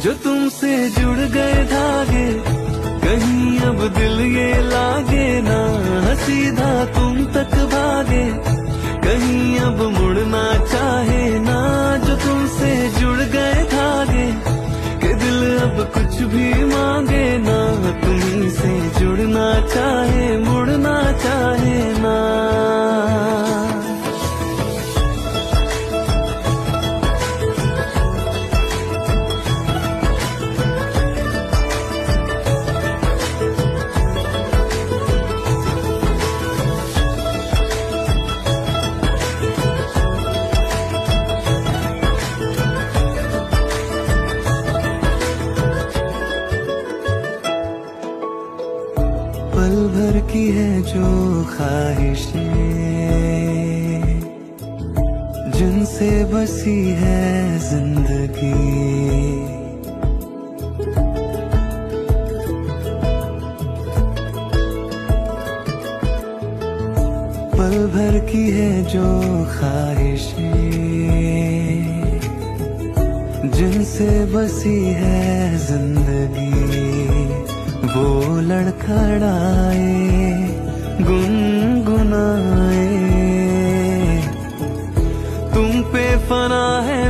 जो तुमसे जुड़ गए धागे, कहीं अब दिल ये लागे ना सीधा तुम तक भागे, कहीं अब मुड़ना चाहे ना। जो तुमसे जुड़ गए धागे कि दिल अब कुछ भी मांगे ना, तुम्हीं से जुड़ना चाहे मुड़ना चाहे ना। पल भर की है जो ख्वाहिशें, जिनसे बसी है जिंदगी, पल भर की है जो ख्वाहिशें, जिनसे बसी है जिंदगी। वो लड़खड़ाए गुनगुनाए, तुम पे फना है